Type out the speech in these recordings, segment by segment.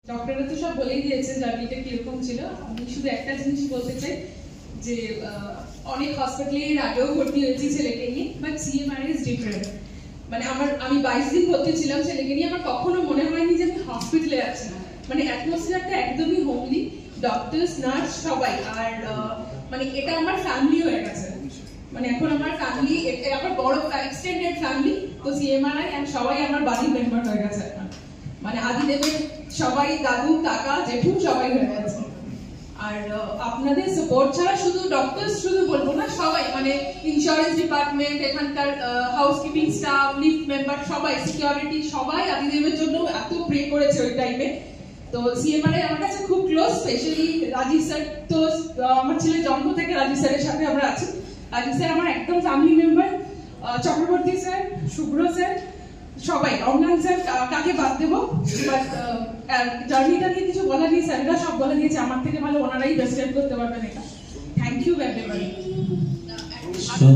ডক্টররা তো সব বলেই দিয়েছে জার্নিটা কিরকম ছিল। আমি শুধু একটা জিনিস বলতে চাই যে অনেক হসপিটালে এর আগেও ভর্তি হয়েছি ছেলেকে নিয়ে, বাট সিএমআর ইজ ডিফারেন্ট। মানে আমি 22 দিন ভর্তি ছিলাম ছেলেকে নিয়ে, আমার কখনো মনে হয়নি যে আমি হসপিটালে আছি। মানে অ্যাটমসফিয়ারটা একদমই হোমলি, ডক্টরস নার্স সবাই। আর মানে এটা আমার ফ্যামিলি হয়ে গেছে। মানে এখন আমার ফ্যামিলি, আমার বড় এক্সটেন্ডেড ফ্যামিলি, তো সিএমআরআই এন্ড সবাই আমার বাড়ির মেম্বার হয়ে গেছে এখন। মানে আদিদেবের সবাই, দাদু, কাকা, জেঠু সবাই হয়ে গেছে। আর আপনাদের সাপোর্ট ছাড়া শুধু ডক্টরস শুধু বলবো না, সবাই মানে ইন্স্যুরেন্স ডিপার্টমেন্ট, এখানকার হাউসকিপিং স্টাফ, লিফট মেম্বার সবাই, সিকিউরিটি সবাই আদিদেবের জন্য এত প্রে করেছে ওই টাইমে। তো সিএমআরআই আমার কাছে খুব ক্লোজ, স্পেশালি রাজীব স্যার। তো আমার ছেলের জন্ম থেকে রাজীব স্যারের সাথে আমরা আছি। রাজীব স্যার আমার একদম ফ্যামিলি মেম্বার, চক্রবর্তী স্যার, শুভ্র স্যার, সবাই, অমলান স্যার, কাকে বাদ দেবো। বাট জার্নিটা নিয়ে কিছু বলা নেই, স্যাররা সব বলে দিয়েছে, আমার থেকে ভালো ওনারাই ডেসক্রাইব করতে পারবেন এটা। Thank you everybody. তো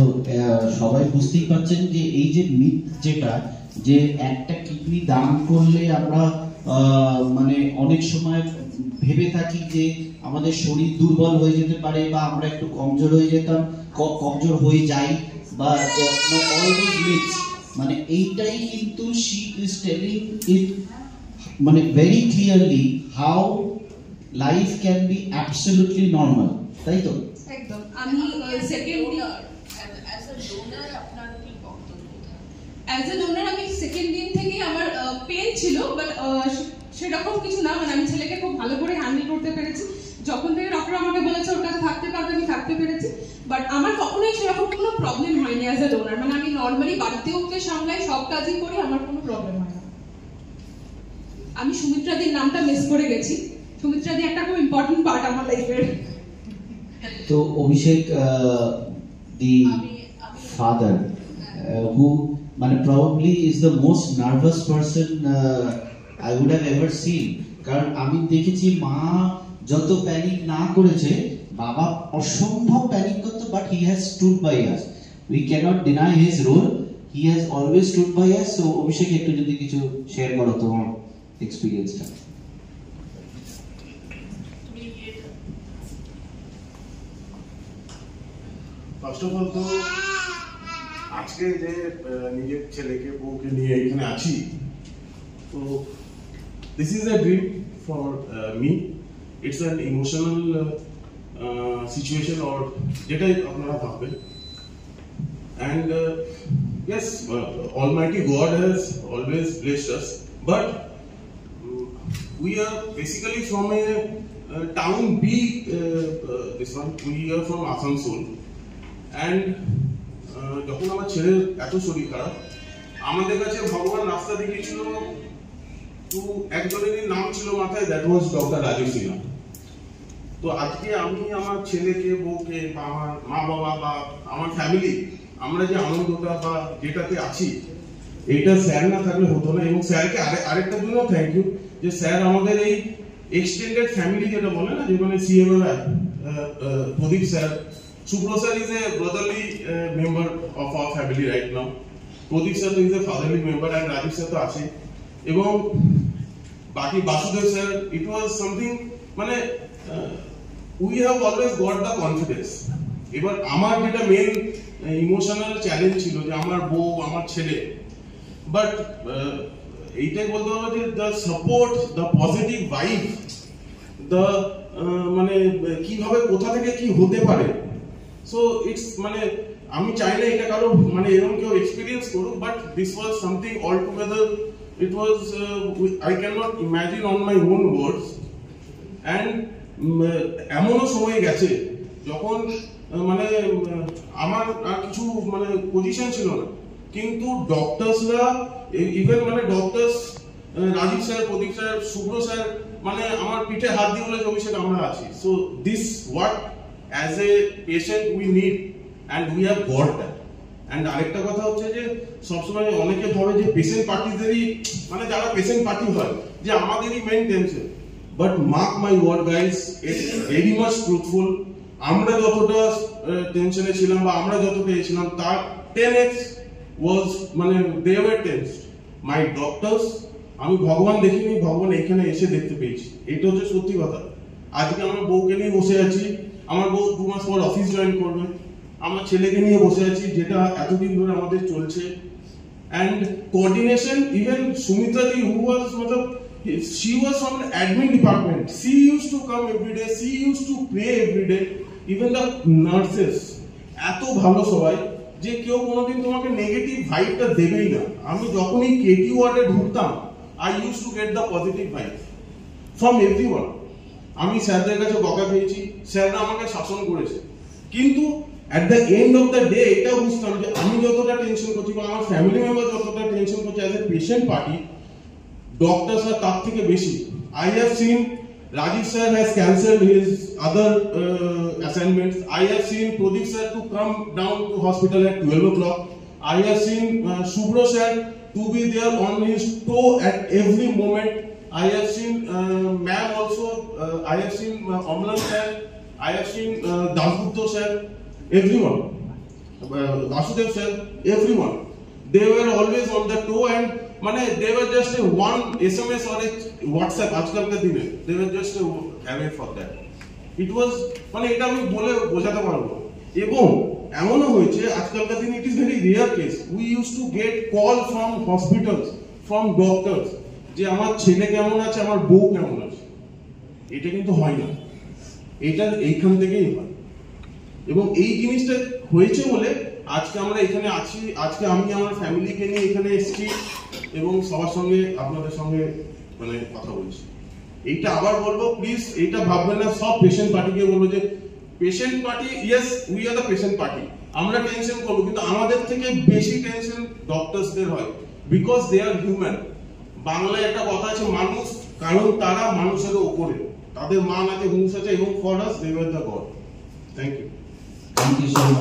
সবাই বুঝতেই পারছেন যে এই যে মিথ, যেটা যে একটা কিডনি দান করলে আমরা মানে অনেক সময় ভেবে থাকি যে আমাদের শরীর দুর্বল হয়ে যেতে পারে, বা আমরা একটু কমজোর হয়ে যেতাম, কমজোর হয়ে যাই, বা অল দোজ মিথস, মানে এইটাই কিন্তু she is telling it মানে very clearly how life can be absolutely normal, তাই তো? একদম। আমি সেকেন্ড অ্যাজ আ ডোনার আপনার কি বক্তব্য? অ্যাজ আ ডোনার আমি সেকেন্ড দিন থেকেই আমার পেন ছিল, বাট সেরকম কিছু না। মানে আমি ছেলেকে খুব ভালো করে হ্যান্ডেল করতে পেরেছি। যখন থেকে ডক্টর আমাকে বলেছে ওর কাছে থাকতে পারবে, আমি থাকতে পেরেছি। বাট আমার কখনোই সেরকম কোনো প্রবলেম হয়নি অ্যাজ আ ডোনার। মানে আমি নর্মালি বাড়িতে ওকে সামলাই, সব কাজই করি, আমার কোনো প্রবলেম হয় না। আমি সুমিত্রাদির নামটা মিস করে গেছি। সুমিত্রাদি একটা খুব ইম্পর্টেন্ট পার্ট আমার লাইফের। তো অভিষেক, the father who মানে probably is the most nervous person I would have ever seen, কারণ আমি দেখেছি মা যত প্যানিক না করেছে, বাবা অসম্ভব প্যানিক করতো, but he has stood by us. We cannot deny his role. He has always stood by us. So অভিষেক, একটু যদি কিছু শেয়ার করো তোমার এক্সপেরিয়েন্সটা। ফার্স্ট অফ অল তো আজকে যে নিজের ছেলেকে বউকে নিয়ে এখানে আছি, তো this is a dream for me. It's an emotional situation, or যেটাই আপনারা ভাববেন। And yes, Almighty god has always blessed us, but we are basically from a town B, this one, we are from Asansol. And যখন আমার ছেলের এত শরীর খারাপ, আমাদের কাছে ভগবান রাস্তা দেখিয়েছিল, তো একজনেরই নাম ছিল মাথায়, that was doctor Rajiv Sinha. তো আজকে আমি আমার ছেলেকে, বউকে, বা আমার মা বাবা, বা আমার ফ্যামিলি, আমরা যে আনন্দটা বা যেটাতে আছি, এইটা স্যার না থাকলে হতো না। এবং স্যারকে আরেকটা জন্য থ্যাংক ইউ, যে স্যার আমাদের এই এক্সটেন্ডেড ফ্যামিলি যেটা বলে না, যেখানে CMRI, Pradeep sir, Subro sir is a brotherly member of our family right now. Pradeep sir is a fatherly member, and Rajiv sir to আছে। এবং বাকি Basudev sir, it was something মানে we have always got the confidence. এবার আমার যেটা main emotional challenge ছিল যে আমার বউ, আমার ছেলে, বাট এইটাই বলতে হবে যে the support, the positive vibe, the মানে কিভাবে কোথা থেকে কি হতে পারে। সো ইটস মানে আমি চাই না এটা কারো মানে এরকম কেউ এক্সপিরিয়েন্স করুক, but this was something all together. It was I can not imagine on my own words. And এমনও সময় গেছে যখন মানে আমার আর কিছু মানে পজিশন ছিল না, কিন্তু ডক্টরসরা, ইভেন মানে ডক্টরস রাজীব স্যার, প্রদীপ স্যার, শুভ্র স্যার, মানে আমার পিঠে হাত দিয়ে বলে অভিষেক আমরা আছি। So this what as a patient we need, and we have got that. And আরেকটা কথা হচ্ছে যে সবসময় অনেকে ভাবে যে পেশেন্ট পার্টিদেরই, মানে যারা পেশেন্ট পার্টি হয়, যে আমাদেরই main tension, but mark my word guys, it's very much truthful. আমরা যতটা টেনশনে ছিলাম বা আমরা যতটা ছিলাম, তার 10x was মানে they were tensed. My doctors, আমি ভগবান দেখিনি, ভগবান এখানে এসে দেখতে পেয়েছি, এটা হচ্ছে সত্যি কথা। আজকে আমার বউকে নিয়ে বসে আছি, আমার বউ 2 মাস পর অফিস জয়েন করবে, আমার ছেলেকে নিয়ে বসে আছি, যেটা এতদিন ধরে আমাদের চলছে। And coordination, even Sumitra ji, who was, she was from an admin department. She used to come every day. She used to pray every day. Even the nurses, এত ভালো সবাই যে কেউ কোনোদিন তোমাকে নেগেটিভ ভাইবটা দেবেই না। আমি যখনই কেটি ওয়ার্ডে ঢুকতাম, I used to get the positive vibe from everyone. আমি স্যারদের কাছে বকা খেয়েছি, স্যাররা আমাকে শাসন করেছে, কিন্তু at the end of the day এটা বুঝতাম যে আমি যতটা টেনশন করছি বা আমার ফ্যামিলি মেম্বার যতটা টেনশন করছে as a patient party, doctor sir তার থেকে বেশি। I have seen Rajiv sir has cancelled his other assignments. I have seen Pradeep sir to come down to hospital at 12 o'clock. I have seen Subro sir to be there on his toe at every moment. I have seen ma'am also. I have seen Amlan sir. I have seen Dasgupta sir. Everyone, Vasudev sir, everyone, they were always on the toe, and they were just a one SMS or a WhatsApp. আজকাল কা দিনে they were just away for that. It was এটা আমি বলে বোঝাতে পারবো। এবং এমনও হয়েছে আজকালকার দিনে, it is very rare case, we used to get call from hospitals, from doctors, যে আমার ছেলে কেমন আছে, আমার বউ কেমন আছে। এটা কিন্তু হয় না, এটা এইখান থেকেই হয়। এবং এই জিনিসটা হয়েছে বলে আজকে আমরা এখানে আছি, আজকে আমি আমার ফ্যামিলিকে নিয়ে এখানে এসেছি এবং সবার সঙ্গে আপনাদের সঙ্গে কথা বলছি। এইটা আবার বলবো, প্লিজ এইটা ভাববেন না, সব পেশেন্ট পার্টিকে বলবো যে patient party, yes we are the patient party, আমরা টেনশন করবো, কিন্তু আমাদের থেকে বেশি টেনশন ডক্টরসদের হয়, বিকজ দে আর হিউম্যান। বাংলায় একটা কথা আছে, মানুষ কারণ তারা মানুষের উপরে, তাদের মান আছে, হুঁশ আছে, এবং for us they were the god. Thank you. Thank you so much.